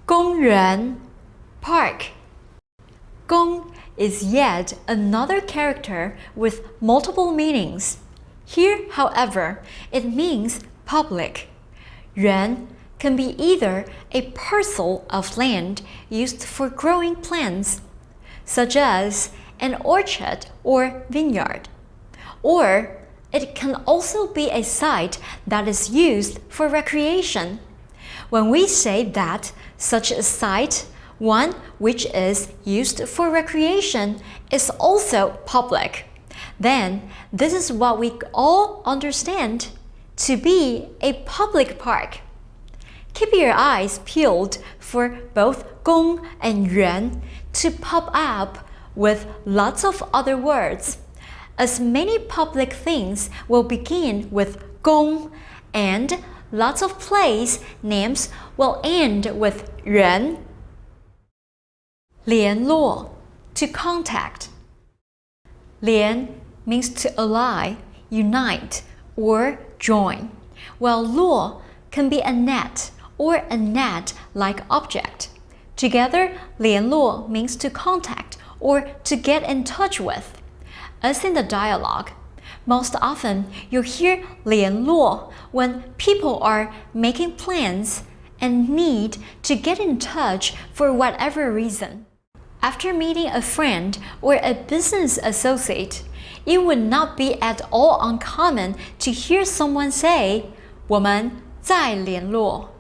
公园 park. 公 is yet another character with multiple meanings. Here, however, it means public. 园 can be either a parcel of land used for growing plants, such as an orchard or vineyard, or it can also be a site that is used for recreation. When we say that such a site, one which is used for recreation, is also public, then this is what we all understand to be a public park. Keep your eyes peeled for both 公 and 园 to pop up with lots of other words, as many public things will begin with 公 and lots of place names will end with 园. 联络 to contact. 联 means to ally, unite, or join, while 络 can be a net or a net-like object. Together, 联络 means to contact or to get in touch with. As in the dialogue, most often you'll hear 联络 when people are making plans and need to get in touch for whatever reason. After meeting a friend or a business associate, it would not be at all uncommon to hear someone say, 我们再联络.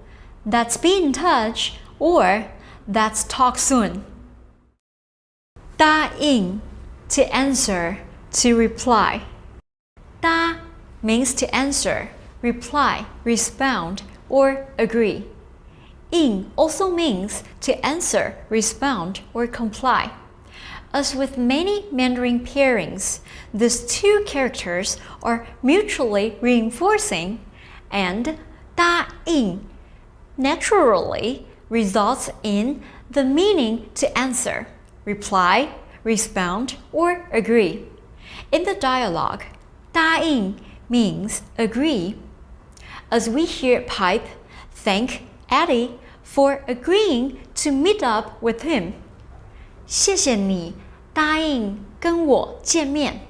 That's be in touch, or that's talk soon. 答应 to answer, to reply. 答 means to answer, reply, respond, or agree. 应 also means to answer, respond, or comply. As with many Mandarin pairings, these two characters are mutually reinforcing, and 答应 naturally results in the meaning to answer, reply, respond, or agree. In the dialogue, 答应 means agree. As we hear Pipe thank Eddie for agreeing to meet up with him. 谢谢你答应跟我见面。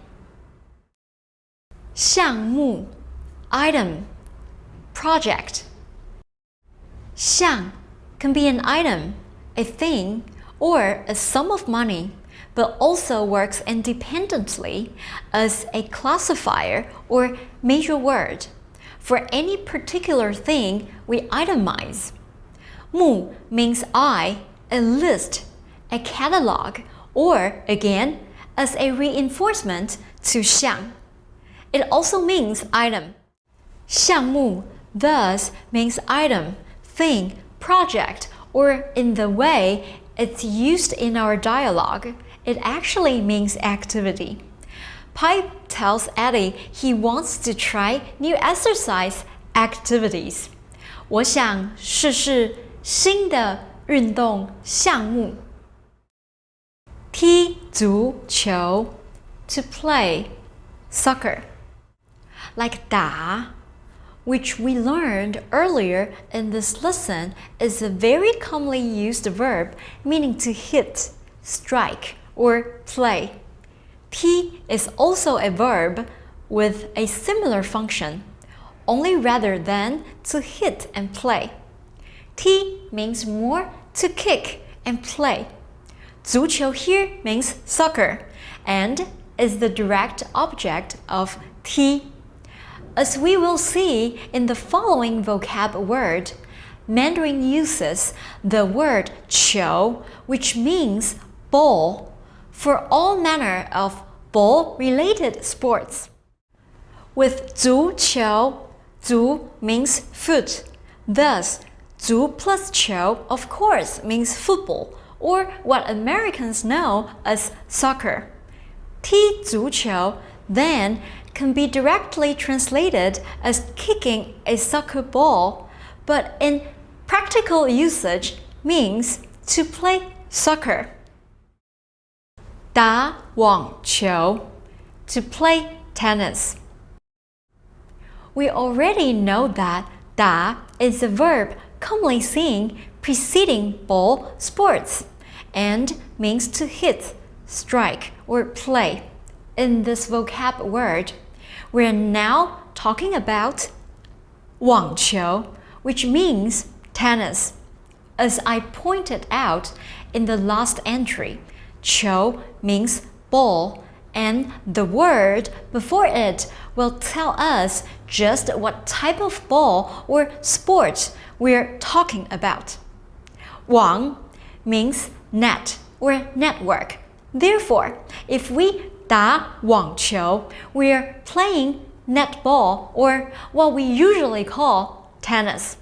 项目 item, project. 项 can be an item, a thing, or a sum of money, but also works independently as a classifier or major word. For any particular thing we itemize. 目 means eye, a list, a catalog, or again, as a reinforcement to 项. It also means item. 项目 thus means item, thing, project, or in the way it's used in our dialogue, it actually means activity. Pipe tells Eddie he wants to try new exercise activities. 我想试试新的运动项目。踢足球 to play soccer. Like 打 which we learned earlier in this lesson, is a very commonly used verb meaning to hit, strike, or play. 踢 is also a verb with a similar function, only rather than to hit and play. 踢 means more to kick and play. 足球 here means soccer and is the direct object of 踢. As we will see in the following vocab word, Mandarin uses the word 球, which means ball, for all manner of ball-related sports. With 足球, 足 means foot. Thus, 足 plus 球 of course means football, or what Americans know as soccer. 踢足球 then can be directly translated as kicking a soccer ball, but in practical usage means to play soccer. 打网球 to play tennis. We already know that 打 is a verb commonly seen preceding ball sports and means to hit, strike, or play. In this vocab word, we are now talking about 网球, which means tennis. As I pointed out in the last entry, 球 means ball, and the word before it will tell us just what type of ball or sport we're talking about. 网 means net or network. Therefore, if we 打网球, we're playing netball or what we usually call tennis.